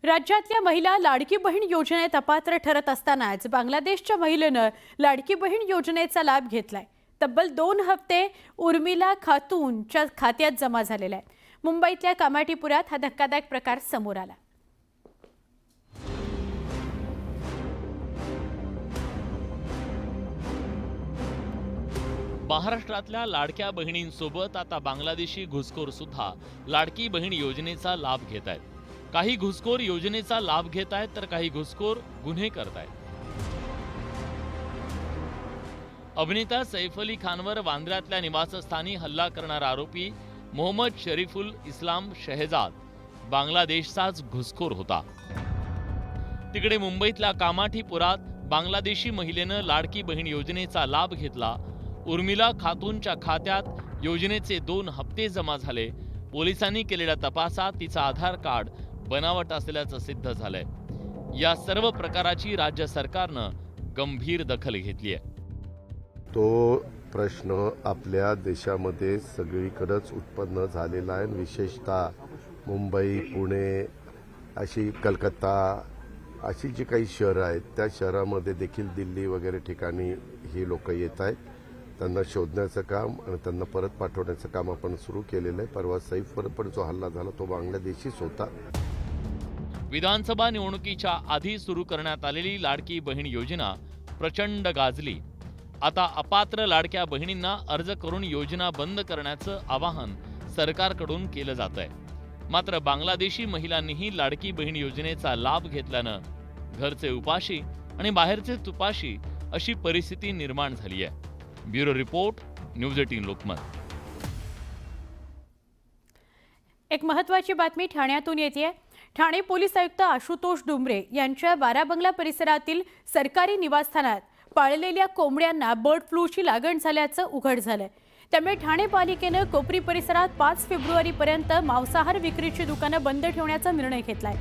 राज्यातल्या महिला लाडकी बहीण योजनेत अपात्र ठरत असतानाच बांगलादेशच्या महिलेनं लाडकी बहीण योजनेचा लाभ घेतलाय। तब्बल 2 हप्ते उर्मिला खातूनच्या खात्यात जमा झालेला आहे। मुंबईतल्या कामाठीपुरात हा धक्कादायक प्रकार समोर आला। महाराष्ट्रातल्या लाडक्या बहिणींसोबत आता बांगलादेशी घुसखोर सुद्धा लाडकी बहीण योजनेचा लाभ घेत आहेत। काही घुसखोर योजनेचा लाभ घेत आहेत तर काही घुसखोर गुन्हे करत आहेत। अभिनेता सैफ अली खानवर वांद्र्यातल्या निवासस्थानी हल्ला करणारा आरोपी मोहम्मद शरीफुल इस्लाम शहजाद बांगलादेशचाच घुसखोर होता। तिकडे मुंबईतल्या कामाठीपुरात बांगलादेशी महिलेनं लाडकी बहीण योजनेचा लाभ घेतला। उर्मिला खातूनच्या खात्यात योजनेचे 2 हप्ते जमा झाले। पोलिसांनी केलेल्या तपासात तिचं आधार कार्ड बनावट असल्याचं सिद्ध झालंय। या सर्व प्रकाराची राज्य सरकारनं गंभीर दखल घेतली आहे। तो प्रश्न आपल्या देशामध्ये सगळीकडेच उत्पन्न झालेला आहे। विशेषतः मुंबई, पुणे, अशी कलकत्ता अशी जी काही शहरं आहेत त्या शहरामध्ये देखील, दिल्ली वगैरे ठिकाणी ही लोक येत आहेत। त्यांना शोधण्याचं काम आणि त्यांना परत पाठवण्याचं काम आपण सुरू केलेलं आहे। परवा सैफवर पण जो हल्ला झाला तो बांगलादेशीच होता। विधानसभा निवडणुकीच्या आधी सुरू करण्यात आलेली लाडकी बहीण योजना प्रचंड गाजली। आता अपात्र लाडक्या बहिणींना अर्ज करून योजना बंद करण्याचं आवाहन सरकारकडून केलं जात आहे। मात्र बांगलादेशी महिलांनीही लाडकी बहीण योजनेचा लाभ घेतल्यानं घरचे उपाशी आणि बाहेरचे तुपाशी अशी परिस्थिती निर्माण झाली आहे। Bureau report, news 18 Lokmat. एक महत्त्वाची बातमी ठाण्यातून येते। ठाणे पोलीस आयुक्त आशुतोष डुमरे यांच्या बाराबंगला परिसरातील सरकारी निवासस्थानात पाळलेल्या कोंबड्यांना बर्ड फ्लूची लागण झाल्याचं उघड झालंय। त्यामुळे ठाणे पालिकेनं कोपरी परिसरात 5 फेब्रुवारीपर्यंत मांसाहार विक्रीची दुकानं बंद ठेवण्याचा निर्णय घेतलाय।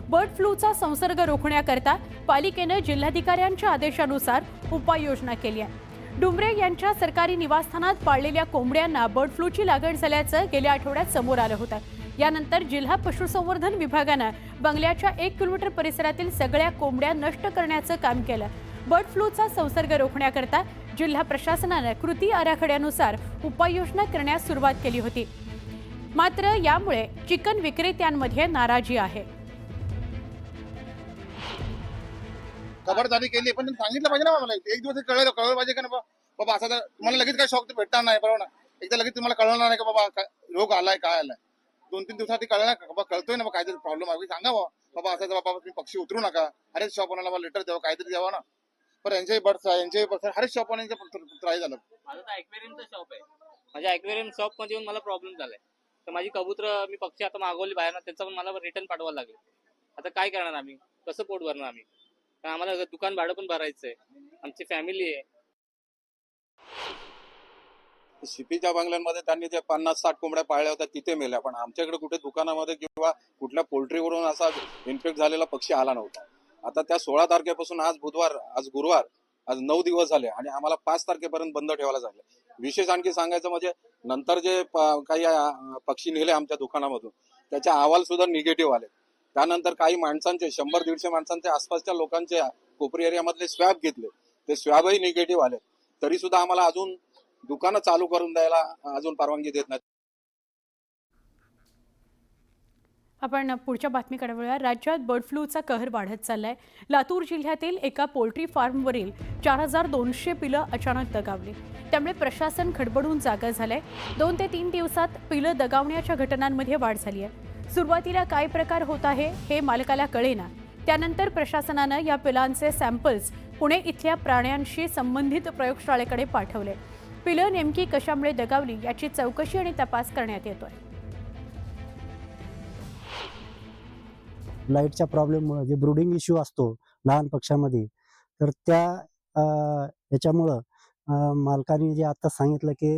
बर्ड फ्लूचा संसर्ग रोखण्याकरता पालिकेनं जिल्हाधिकाऱ्यांच्या आदेशानुसार उपाययोजना केली आहे। डुमरे यांच्या सरकारी निवासस्थानात पाळलेल्या कोंबड्यांना बर्ड फ्लूची लागण झाल्याचं गेल्या आठवड्यात समोर आलं होतं। यानंतर जिल्हा पशुसंवर्धन विभागानं बंगल्याच्या 1 किलोमीटर परिसरातील सगळ्या कोंबड्या नष्ट करण्याचं काम केलं। बर्ड फ्लूचा संसर्ग रोखण्याकरता जिल्हा प्रशासनानं कृती आराखड्यानुसार उपाययोजना करण्यास सुरुवात केली होती। मात्र यामुळे चिकन विक्रेत्यांमध्ये नाराजी आहे। खबरदारी केली पण सांगितलं पाहिजे ना। मला एक दिवस कळलं पाहिजे का ना बाबा, असं तर तुम्हाला लगेच काय शॉक तर भेटणार नाही, बरोबर ना। एकदा लगेच तुम्हाला कळणार नाही का बाबा रोग आलाय काय आलाय। 2-3 दिवसात कळलं ना बाबा, कळतोय ना काहीतरी प्रॉब्लेम आहे, सांगा बाबा असं बाबा तुम्ही पक्षी उतरू नका। हरेच शॉपवाल्याला लेटर द्यावं, काहीतरी द्यावं ना। पण यांचे बर्ड्स हरेच शॉपवाल्यांचे त्रास झालं। माझं तर ॲक्वेरियमचं शॉप आहे। माझ्या ॲक्वेरियम शॉप मध्ये येऊन मला प्रॉब्लेम झालाय। तर माझी कबूतर मी पक्षी आता मागवली बाहेर ना, त्याचं पण मला रिटर्न पाठवायला लागले। आता काय करणार आम्ही, कसं पोट भरणार आम्ही, कारण आम्हाला दुकान भाडं पण भरायचंय, आमची फॅमिली आहे। शिपीच्या बंगल्यांमध्ये त्यांनी जे 50-60 कोंबड्या पाळल्या होत्या तिथे मेल्या, पण आमच्याकडे कुठे दुकानामध्ये किंवा कुठल्या पोल्ट्रीवरून असा इन्फेक्ट झालेला पक्षी आला नव्हता। आता त्या 16 तारखेपासून आज बुधवार, आज गुरुवार, आज 9 दिवस झाले आणि आम्हाला 5 तारखेपर्यंत बंद ठेवायला झाले। विशेष आणखी सांगायचं म्हणजे नंतर जे काही पक्षी नेले आमच्या दुकानामधून त्याचे अहवाल सुद्धा निगेटिव्ह आले। त्यानंतर काही माणसांचे 100-150 माणसांचे आसपासच्या लोकांचे कोपरी एरियामधले स्वॅब घेतले, ते स्वॅबही निगेटिव्ह आले। तरी सुद्धा आम्हाला अजून दुकानं चालू करून द्यायला अजून परवानगी देत नाही। आपण पुढच्या बातमीकडे वळूया। राज्यात बर्ड फ्लूचा कहर वाढत चाललाय। लातूर जिल्ह्यातील एका पोल्ट्री फार्मवरील 4200 पिलं अचानक दगावली। त्यामुळे प्रशासन खडबडून जागा झालंय। 2 ते 3 दिवसात पिलं दगावण्याच्या घटनांमध्ये वाढ झाली आहे। सुरुवातीला काय प्रकार होत आहे हे मालकाला कळेना। त्यानंतर प्रशासनानं या पिलांचे सॅम्पल्स पुणे इथल्या प्राण्यांशी संबंधित प्रयोगशाळेकडे पाठवले। पिलं नेमकी कशामुळे दगावली याची चौकशी आणि तपास करण्यात येतोय। लाईटच्या प्रॉब्लेममुळे जे ब्रूडिंग इश्यू असतो लहान पक्ष्यामध्ये, तर त्या याच्यामुळं मालकाने जे आता सांगितलं की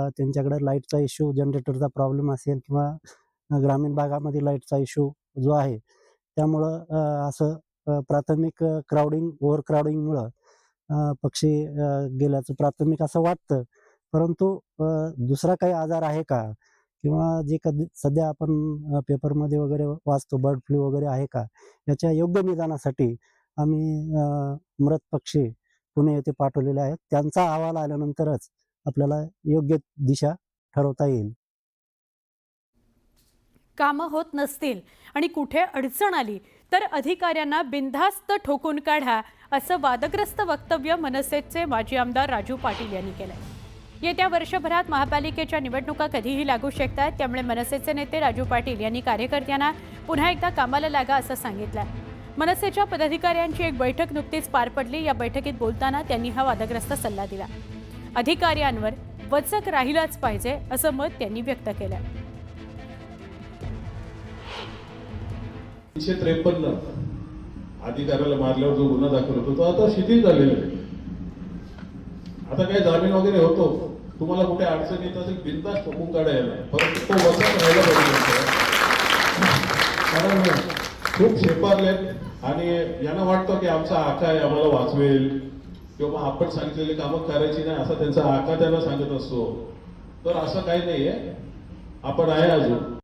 त्यांच्याकडे लाईटचा इश्यू, जनरेटरचा प्रॉब्लेम असेल किंवा ग्रामीण भागामध्ये लाईटचा इश्यू जो आहे त्यामुळं असं प्राथमिक ओव्हर क्राउडिंगमुळं पक्षी गेल्याचं प्राथमिक असं वाटतं। परंतु दुसरा काही आजार आहे का किंवा जे कधी सध्या आपण पेपरमध्ये वगैरे वाचतो बर्ड फ्लू वगैरे आहे का, याच्या योग्य निदानासाठी आम्ही मृत पक्षी पुणे येथे पाठवलेले आहेत. त्यांचा अहवाल आल्यानंतरच आपल्याला योग्य दिशा ठरवता येईल. कामं होत नसतील आणि कुठे अडचण आली तर अधिकाऱ्यांना बिनधास्त ठोकून काढा, असं वादग्रस्त वक्तव्य मनसेचे माजी आमदार राजू पाटील यांनी केलंय. येत्या वर्षभरात महापालिकेच्या निवडणुका कधीही लागू शकतात, त्यामुळे मनसेचे नेते राजू पाटील यांनी कार्यकर्त्यांना पुन्हा एकदा कामाला लागा असं सांगितलं. मनसेच्या पदाधिकाऱ्यांची एक बैठक नुकतीच पार पडली. या बैठकीत बोलताना त्यांनी हा वादग्रस्त सल्ला दिला. अधिकाऱ्यांवर वचक राहिलाच पाहिजे असं मत त्यांनी व्यक्त केलं. 353 अधिकाऱ्याला मारल्यावर जो गुन्हा दाखल होतो तो आता शिथिल झालेला आहे. आता काही जामीन वगैरे होतो, तुम्हाला कुठे अडचण येत असेल बिनधास्त ठोकून काढायला, परंतु तो वचक राहायला पाहिजे. कारण खूप शेपारलेत आणि यांना वाटतं की आमचा आका आहे, आम्हाला वाचवेल किंवा आपण सांगितलेली कामं करायची नाही असा त्यांचा आका त्यांना सांगत असतो. तर असं काही नाहीये, आपण आहे अजून.